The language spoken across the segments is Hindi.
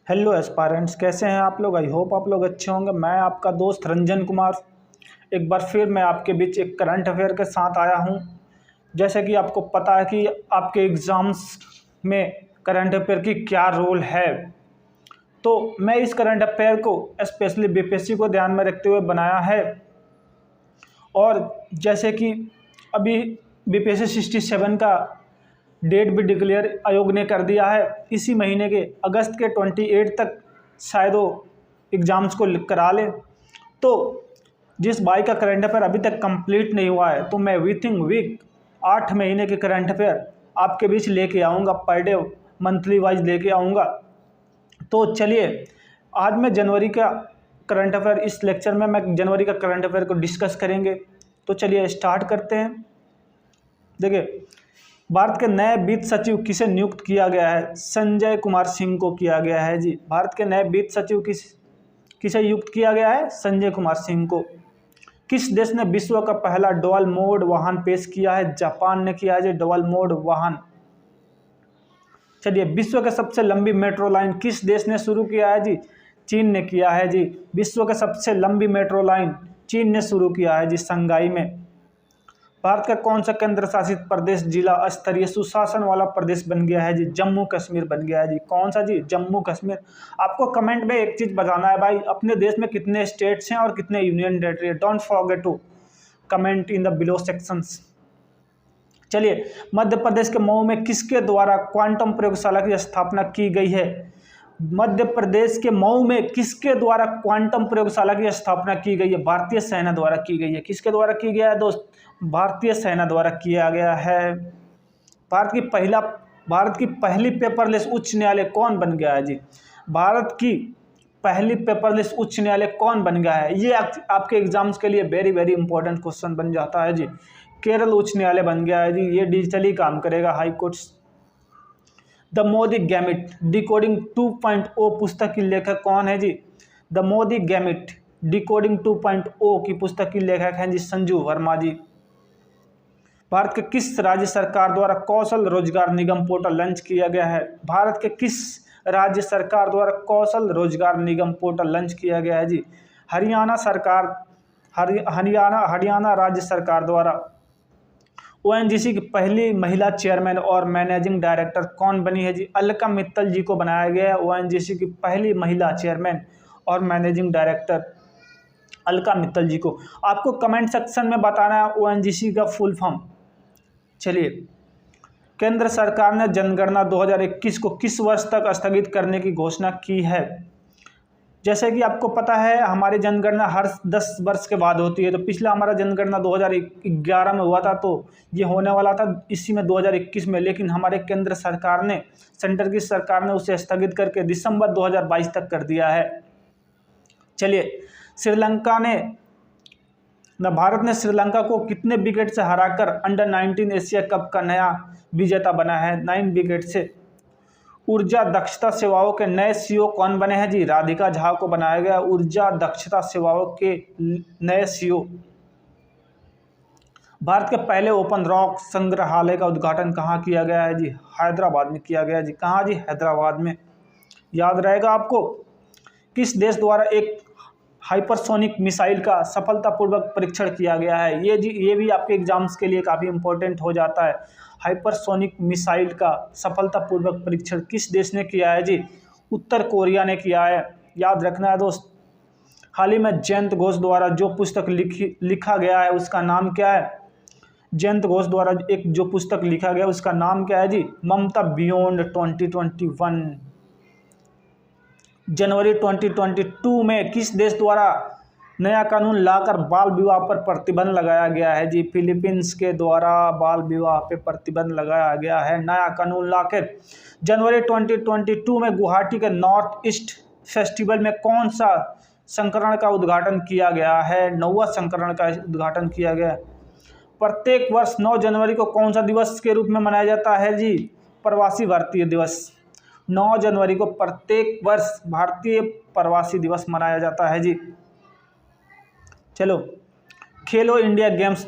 हेलो एस्पायरेंट्स, कैसे हैं आप लोग। आई होप आप लोग अच्छे होंगे। मैं आपका दोस्त रंजन कुमार एक बार फिर मैं आपके बीच एक करंट अफेयर के साथ आया हूं। जैसे कि आपको पता है कि आपके एग्ज़ाम्स में करंट अफेयर की क्या रोल है, तो मैं इस करंट अफेयर को स्पेशली बीपीएससी को ध्यान में रखते हुए बनाया है। और जैसे कि अभी बीपीएससी 67 का डेट भी डिक्लेयर आयोग ने कर दिया है। इसी महीने के अगस्त के 28 तक शायद वो एग्ज़ाम्स को करा ले। तो जिस भाई का करंट अफेयर अभी तक कंप्लीट नहीं हुआ है, तो मैं विथिंग वीक 8 महीने के करंट अफेयर आपके बीच लेके आऊँगा, पर डे मंथली वाइज लेके आऊँगा। तो चलिए, आज मैं जनवरी का करंट अफेयर, इस लेक्चर में मैं जनवरी का करंट अफेयर को डिस्कस करेंगे। तो चलिए स्टार्ट करते हैं। देखिए, भारत के नए वित्त सचिव किसे नियुक्त किया गया है? संजय कुमार सिंह को किया गया है जी। भारत के नए वित्त सचिव किसे नियुक्त किया गया है? संजय कुमार सिंह को। किस देश ने विश्व का पहला डुअल मोड वाहन पेश किया है? जापान ने किया है जी डुअल मोड वाहन। चलिए, विश्व के सबसे लंबी मेट्रो लाइन किस देश ने शुरू किया है जी? चीन ने किया है जी। विश्व के सबसे लंबी मेट्रो लाइन चीन ने शुरू किया है जी, शंघाई में। भारत का कौन सा केंद्र शासित प्रदेश जिला स्तरीय सुशासन वाला प्रदेश बन गया है जी? जम्मू कश्मीर बन गया है जी। कौन सा जी? जम्मू कश्मीर। आपको कमेंट में एक चीज़ बताना है भाई, अपने देश में कितने स्टेट्स हैं और कितने यूनियन टेरिटरी है। Don't forget to comment in the below sections. चलिए, मध्य प्रदेश के मऊ में किसके द्वारा क्वांटम प्रयोगशाला की स्थापना की गई है? मध्य प्रदेश के मऊ में किसके द्वारा क्वांटम प्रयोगशाला की स्थापना की गई है? भारतीय सेना द्वारा की गई है। किसके द्वारा की गया है दोस्त? भारतीय सेना द्वारा किया गया है। भारत की पहली पेपरलेस उच्च न्यायालय कौन बन गया है जी? भारत की पहली पेपरलेस उच्च न्यायालय कौन बन गया है? ये आपके एग्जाम्स के लिए वेरी वेरी इंपॉर्टेंट क्वेश्चन बन जाता है जी। केरल उच्च न्यायालय बन गया है जी। ये डिजिटली काम करेगा, high courts. The Modi gamete decoding 2.0 पुस्तक की लेखक कौन है जी? द मोदी गैमिट डिकोडिंग 2.0 की पुस्तक की लेखक हैं जी संजू वर्मा जी। भारत के किस राज्य सरकार द्वारा कौशल रोजगार निगम पोर्टल लॉन्च किया गया है? भारत के किस राज्य सरकार द्वारा कौशल रोजगार निगम पोर्टल लॉन्च किया गया है जी? हरियाणा सरकार। हरियाणा राज्य सरकार द्वारा। ओएनजीसी की पहली महिला चेयरमैन और मैनेजिंग डायरेक्टर कौन बनी है जी? अलका मित्तल जी को बनाया गया है ओएनजीसी की पहली महिला चेयरमैन और मैनेजिंग डायरेक्टर, अलका मित्तल जी को। आपको कमेंट सेक्शन में बताना है ओएनजीसी का फुल फॉर्म। चलिए, केंद्र सरकार ने जनगणना 2021 को किस वर्ष तक स्थगित करने की घोषणा की है? जैसे कि आपको पता है, हमारी जनगणना हर 10 वर्ष के बाद होती है। तो पिछला हमारा जनगणना 2011 में हुआ था, तो ये होने वाला था इसी में 2021 में, लेकिन हमारे केंद्र सरकार ने, सेंटर की सरकार ने उसे स्थगित करके दिसंबर 2022 तक कर दिया है। चलिए, भारत ने श्रीलंका को कितने विकेट से हराकर अंडर 19 एशिया कप का नया विजेता बना है? 9 विकेट से। ऊर्जा दक्षता सेवाओं के नए सीईओ कौन बने हैं जी? राधिका झा को बनाया गया ऊर्जा दक्षता सेवाओं के नए सीईओ। भारत के पहले ओपन रॉक संग्रहालय का उद्घाटन कहाँ किया गया है जी? हैदराबाद में किया गया जी। कहाँ जी? हैदराबाद में। याद रहेगा आपको। किस देश द्वारा एक हाइपरसोनिक मिसाइल का सफलतापूर्वक परीक्षण किया गया है? ये भी आपके एग्जाम्स के लिए काफ़ी इंपॉर्टेंट हो जाता है। हाइपरसोनिक मिसाइल का सफलतापूर्वक परीक्षण किस देश ने किया है जी? उत्तर कोरिया ने किया है। याद रखना है दोस्त। हाल ही में जयंत घोष द्वारा जो पुस्तक लिखा गया है उसका नाम क्या है? जयंत घोष द्वारा एक जो पुस्तक लिखा गया उसका नाम क्या है जी? ममता बियॉन्ड 2021। जनवरी 2022 में किस देश द्वारा नया कानून लाकर बाल विवाह पर प्रतिबंध लगाया गया है जी? फिलीपींस के द्वारा बाल विवाह पर प्रतिबंध लगाया गया है नया कानून लाकर। जनवरी 2022 में गुवाहाटी के नॉर्थ ईस्ट फेस्टिवल में कौन सा संस्करण का उद्घाटन किया गया है? 9वां संस्करण का उद्घाटन किया गया। प्रत्येक वर्ष 9 जनवरी को कौन सा दिवस के रूप में मनाया जाता है जी? प्रवासी भारतीय दिवस। 9 जनवरी को प्रत्येक वर्ष भारतीय प्रवासी दिवस मनाया जाता है जी। चलो, खेलो इंडिया गेम्स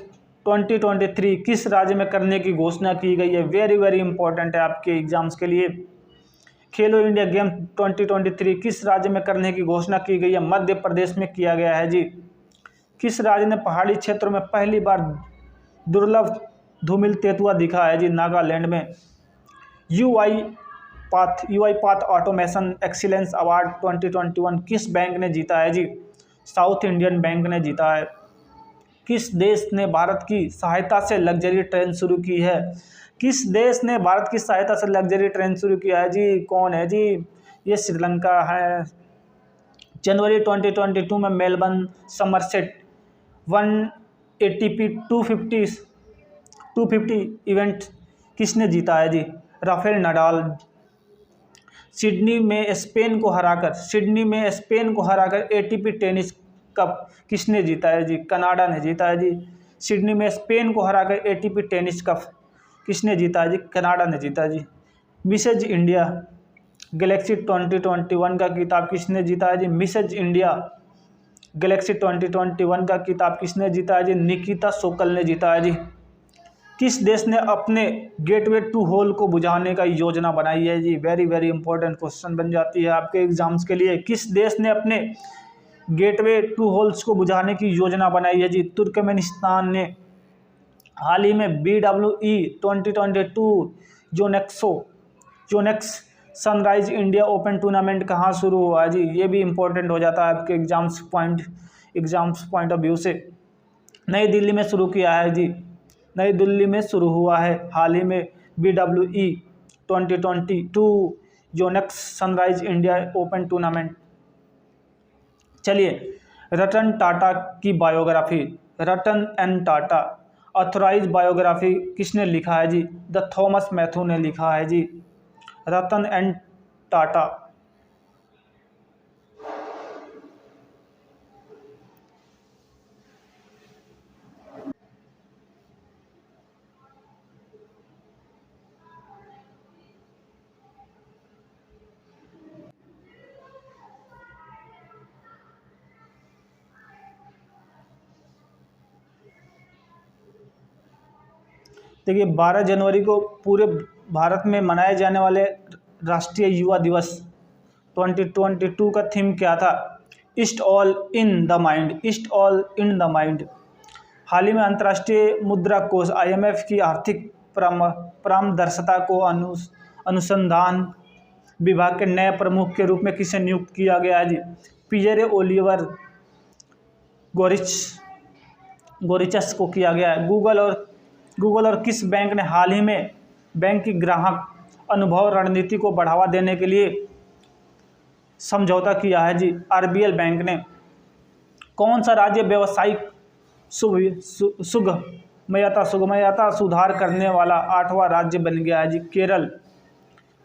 2023 किस राज्य में करने की घोषणा की गई है? वेरी वेरी इंपॉर्टेंट है आपके एग्जाम्स के लिए। खेलो इंडिया गेम 2023 किस राज्य में करने की घोषणा की गई है? मध्य प्रदेश में किया गया है जी। किस राज्य ने पहाड़ी क्षेत्रों में पहली बार दुर्लभ धूमिल तेंदुआ दिखा है जी? नागालैंड में। UI path automation excellence award 2021 किस बैंक ने जीता है जी? साउथ इंडियन बैंक ने जीता है। किस देश ने भारत की सहायता से लग्जरी ट्रेन शुरू की है? किस देश ने भारत की सहायता से लग्जरी ट्रेन शुरू किया है जी? कौन है जी? ये श्रीलंका है। जनवरी 2022 में मेलबर्न समरसेट 1 ATP 250 इवेंट किसने जीता है जी? Rafael Nadal. सिडनी में स्पेन को हराकर ATP टेनिस कप किसने जीता है जी? कनाडा ने जीता है जी। सिडनी में स्पेन को हराकर ATP टेनिस कप किसने जीता है जी? कनाडा ने जीता है जी। मिसेज इंडिया गैलेक्सी 2021 का किताब किसने जीता है जी? मिसेज इंडिया गैलेक्सी 2021 का किताब किसने जीता है जी? निकिता सोकल ने जीता है जी। किस देश ने अपने गेटवे टू होल को बुझाने का योजना बनाई है जी? वेरी वेरी इंपॉर्टेंट क्वेश्चन बन जाती है आपके एग्जाम्स के लिए। किस देश ने अपने गेटवे टू होल्स को बुझाने की योजना बनाई है जी? तुर्कमेनिस्तान ने। हाल ही में BWE 2022 Yonex Sunrise India Open tournament कहाँ शुरू हुआ है जी? ये भी इंपॉर्टेंट हो जाता है आपके एग्जाम्स पॉइंट ऑफ व्यू से। नई दिल्ली में शुरू किया है जी। नई दिल्ली में शुरू हुआ है हाल ही में BWE 2022 Yonex Sunrise India Open tournament. चलिए, रतन टाटा की biography, Ratan N Tata authorised biography किसने लिखा है जी? द थॉमस मैथ्यू ने लिखा है जी। रतन एन टाटा। देखिए, 12 जनवरी को पूरे भारत में मनाए जाने वाले राष्ट्रीय युवा दिवस 2022 का थीम क्या था? East all in the mind. East all in the mind. हाल ही में अंतर्राष्ट्रीय मुद्रा कोष IMF की आर्थिक परामर्शदाता को अनुसंधान विभाग के नए प्रमुख के रूप में किसे नियुक्त किया गया है जी? पियरे ओलिवर गोरिचस को किया गया है। गूगल और किस बैंक ने हाल ही में बैंक की ग्राहक अनुभव रणनीति को बढ़ावा देने के लिए समझौता किया है जी? RBL बैंक ने। कौन सा राज्य व्यावसायिक सुगमयता सुधार करने वाला 8वां राज्य बन गया है जी? केरल।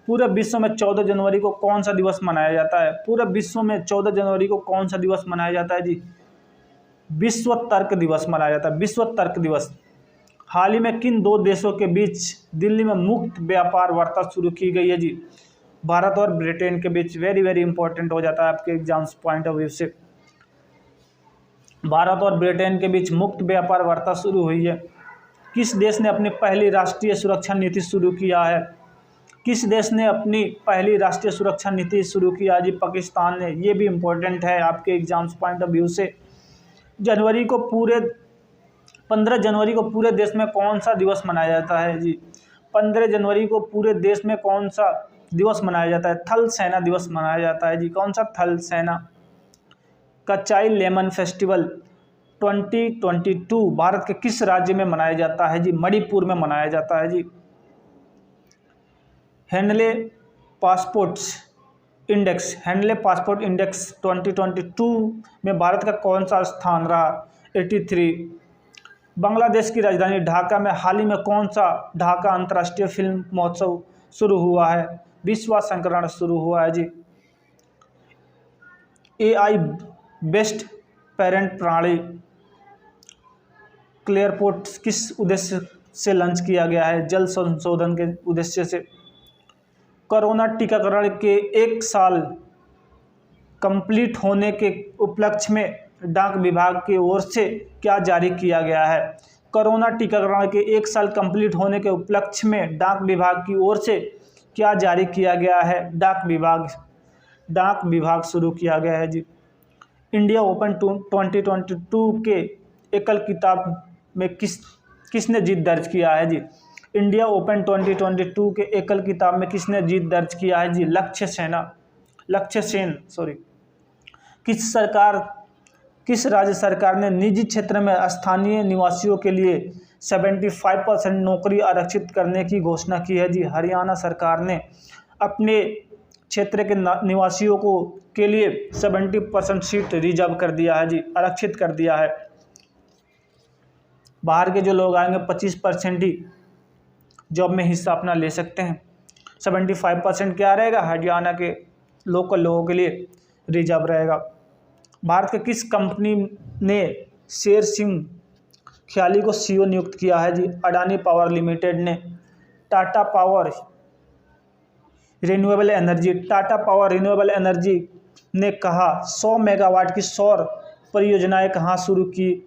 पूरे विश्व में 14 जनवरी को कौन सा दिवस मनाया जाता है? पूरे विश्व में 14 जनवरी को कौन सा दिवस मनाया जाता है जी? विश्व तर्क दिवस मनाया जाता है। विश्व तर्क दिवस। हाल ही में किन दो देशों के बीच दिल्ली में मुक्त व्यापार वार्ता शुरू की गई है जी? भारत और ब्रिटेन के बीच। वेरी वेरी इंपॉर्टेंट हो जाता है आपके एग्जाम्स पॉइंट ऑफ व्यू से। भारत और ब्रिटेन के बीच मुक्त व्यापार वार्ता शुरू हुई है। किस देश ने अपनी पहली राष्ट्रीय सुरक्षा नीति शुरू किया है? किस देश ने अपनी पहली राष्ट्रीय सुरक्षा नीति शुरू किया जी? पाकिस्तान ने। ये भी इम्पोर्टेंट है आपके एग्जाम्स पॉइंट ऑफ व्यू से। 15 जनवरी को पूरे देश में कौन सा दिवस मनाया जाता है जी? 15 जनवरी को पूरे देश में कौन सा दिवस मनाया जाता है? थल सेना दिवस मनाया जाता है जी। कौन सा? थल सेना। कचाई लेमन फेस्टिवल 2022 भारत के किस राज्य में मनाया जाता है जी? मणिपुर में मनाया जाता है जी। हैंडले पासपोर्ट इंडेक्स 2022 में भारत का कौन सा स्थान रहा? 83। बांग्लादेश की राजधानी ढाका में हाल ही में कौन सा ढाका अंतर्राष्ट्रीय फिल्म महोत्सव शुरू हुआ है? 20वां संस्करण शुरू हुआ है जी। AI बेस्ट पेरेंट प्रणाली क्लियरपोर्ट किस उद्देश्य से लॉन्च किया गया है? जल संशोधन के उद्देश्य से। कोरोना टीकाकरण के 1 साल कंप्लीट होने के उपलक्ष्य में डाक विभाग की ओर से क्या जारी किया गया है? कोरोना टीकाकरण के 1 साल कंप्लीट होने के उपलक्ष्य में डाक विभाग की ओर से क्या जारी किया गया है? डाक विभाग शुरू किया गया है जी। इंडिया ओपन 2022 के एकल किताब में किसने जीत दर्ज किया है जी? इंडिया ओपन 2022 के एकल किताब में किसने जीत दर्ज किया है जी? लक्ष्य सेन सॉरी। किस राज्य सरकार ने निजी क्षेत्र में स्थानीय निवासियों के लिए 75% नौकरी आरक्षित करने की घोषणा की है जी? हरियाणा सरकार ने अपने क्षेत्र के निवासियों के लिए 70% सीट रिजर्व कर दिया है जी, आरक्षित कर दिया है। बाहर के जो लोग आएंगे 25% ही जॉब में हिस्सा अपना ले सकते हैं। 75% क्या रहेगा? हरियाणा के लोकल लोगों के लिए रिजर्व रहेगा। भारत के किस कंपनी ने शेर सिंह ख्याली को सीईओ नियुक्त किया है जी? अडानी पावर लिमिटेड ने। टाटा पावर रिन्यूएबल एनर्जी ने कहा 100 मेगावाट की सौर परियोजनाएं कहाँ शुरू की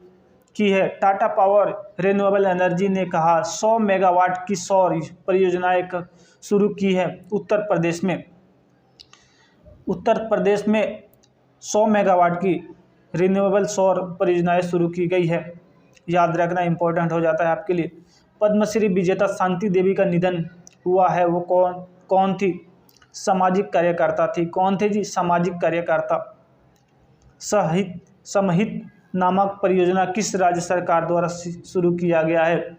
है? टाटा पावर रिन्यूएबल एनर्जी ने कहा 100 मेगावाट की सौर परियोजनाएं शुरू की है उत्तर प्रदेश में 100 मेगावाट की रिन्यूएबल सौर परियोजनाएं शुरू की गई है। याद रखना इंपॉर्टेंट हो जाता है आपके लिए। पद्मश्री विजेता शांति देवी का निधन हुआ है, वो कौन थी? सामाजिक कार्यकर्ता थी। कौन थे जी? सामाजिक कार्यकर्ता। समहित नामक परियोजना किस राज्य सरकार द्वारा शुरू किया गया है?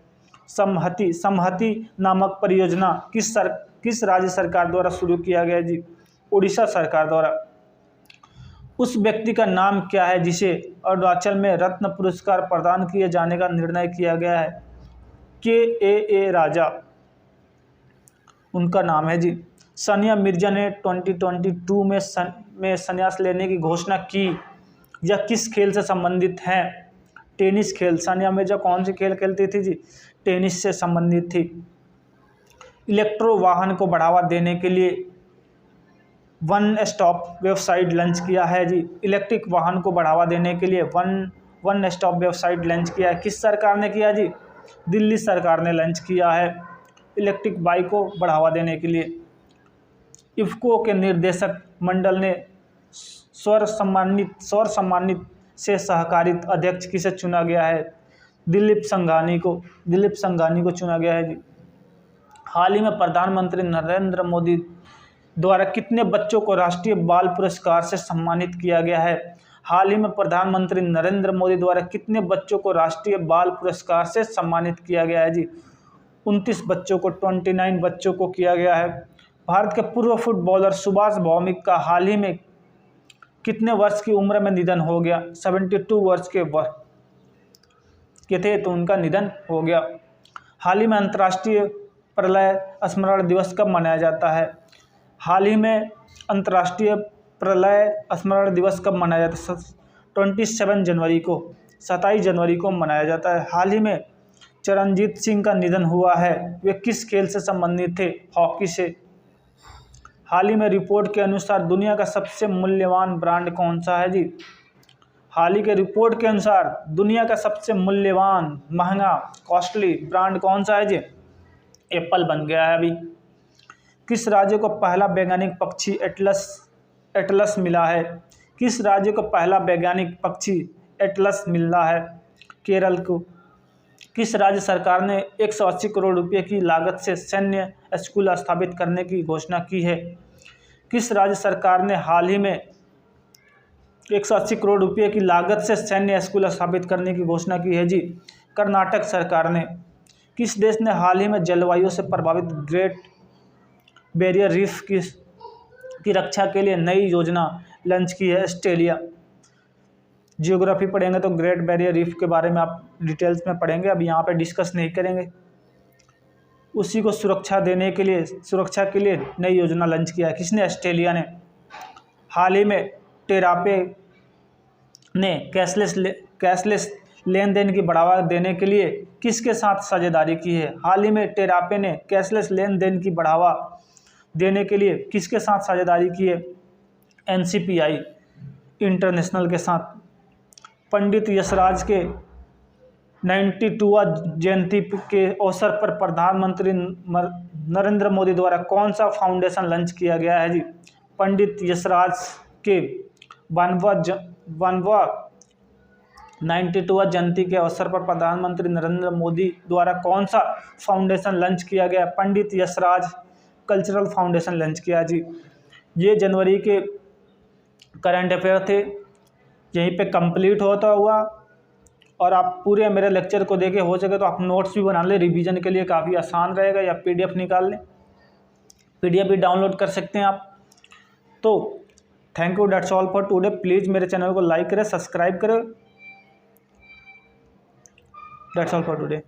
समहति नामक परियोजना किस राज्य सरकार द्वारा शुरू किया गया है जी? उड़ीसा सरकार द्वारा। उस व्यक्ति का नाम क्या है जिसे अरुणाचल में रत्न पुरस्कार प्रदान किए जाने का निर्णय किया गया है? KAA राजा उनका नाम है जी। सानिया मिर्जा ने 2022 में संन्यास लेने की घोषणा की। यह किस खेल से संबंधित है? टेनिस खेल। सानिया मिर्जा कौन सी खेल खेलती थी जी? टेनिस से संबंधित थी। इलेक्ट्रो वाहन को बढ़ावा देने के लिए वन स्टॉप वेबसाइट लॉन्च किया है जी। इलेक्ट्रिक वाहन को बढ़ावा देने के लिए वन स्टॉप वेबसाइट लॉन्च किया है। किस सरकार ने किया जी? दिल्ली सरकार ने लॉन्च किया है इलेक्ट्रिक बाइक को बढ़ावा देने के लिए। इफ्को के निर्देशक मंडल ने स्वर सम्मानित से सहकारित अध्यक्ष किसे चुना गया है? दिलीप संघानी को चुना गया है जी। हाल ही में प्रधानमंत्री नरेंद्र मोदी द्वारा कितने बच्चों को राष्ट्रीय बाल पुरस्कार से सम्मानित किया गया है? हाल ही में प्रधानमंत्री नरेंद्र मोदी द्वारा कितने बच्चों को राष्ट्रीय बाल पुरस्कार से सम्मानित किया गया है जी? 29 बच्चों को, 29 बच्चों को किया गया है। भारत के पूर्व फुटबॉलर सुभाष भौमिक का हाल ही में कितने वर्ष की उम्र में निधन हो गया? 72 वर्ष के थे तो उनका निधन हो गया। हाल ही में अंतर्राष्ट्रीय प्रलय स्मरण दिवस कब मनाया जाता है? हाल ही में अंतर्राष्ट्रीय प्रलय स्मरण दिवस कब मनाया जाता है? 27 जनवरी को मनाया जाता है। हाल ही में चरणजीत सिंह का निधन हुआ है, वे किस खेल से संबंधित थे? हॉकी से। हाल ही में रिपोर्ट के अनुसार दुनिया का सबसे मूल्यवान ब्रांड कौन सा है जी? हाल ही के रिपोर्ट के अनुसार दुनिया का सबसे मूल्यवान, महंगा, कॉस्टली ब्रांड कौन सा है जी? एप्पल बन गया है अभी। किस राज्य को पहला वैज्ञानिक पक्षी एटलस मिला है? किस राज्य को पहला वैज्ञानिक पक्षी एटलस मिला है? केरल को। किस राज्य सरकार ने 180 करोड़ रुपए की लागत से सैन्य स्कूल स्थापित करने की घोषणा की है? किस राज्य सरकार ने हाल ही में 180 करोड़ रुपए की लागत से सैन्य स्कूल स्थापित करने की घोषणा की है जी? कर्नाटक सरकार ने। किस देश ने हाल ही में जलवायु से प्रभावित ग्रेट बैरियर रीफ की रक्षा के लिए नई योजना लॉन्च की है? ऑस्ट्रेलिया। जियोग्राफी पढ़ेंगे तो ग्रेट बैरियर रीफ के बारे में आप डिटेल्स में पढ़ेंगे, अब यहाँ पे डिस्कस नहीं करेंगे। उसी को सुरक्षा के लिए नई योजना लॉन्च किया है। किसने? ऑस्ट्रेलिया ने। हाल ही में टेरापे ने कैशलेस लेन देन की बढ़ावा देने के लिए किसके साथ साझेदारी की है? हाल ही में टेरापे ने कैशलेस लेन देन की बढ़ावा देने के लिए किसके साथ साझेदारी की है? NCPI इंटरनेशनल के साथ। पंडित यशराज के 92वां जयंती के अवसर पर प्रधानमंत्री नरेंद्र मोदी द्वारा कौन सा फाउंडेशन लॉन्च किया गया है जी? पंडित यशराज के 92वां जयंती के अवसर पर प्रधानमंत्री नरेंद्र मोदी द्वारा कौन सा फाउंडेशन लॉन्च किया गया? पंडित यशराज कल्चरल फाउंडेशन लॉन्च किया जी। ये जनवरी के करंट अफेयर थे, यहीं पे कंप्लीट होता हुआ। और आप पूरे मेरे लेक्चर को देखे, हो सके तो आप नोट्स भी बना लें, रिवीजन के लिए काफ़ी आसान रहेगा, या पीडीएफ निकाल लें, पीडीएफ भी डाउनलोड कर सकते हैं आप। तो thank you, that's all for today. Please मेरे चैनल को लाइक करें, सब्सक्राइब करें। That's all for today.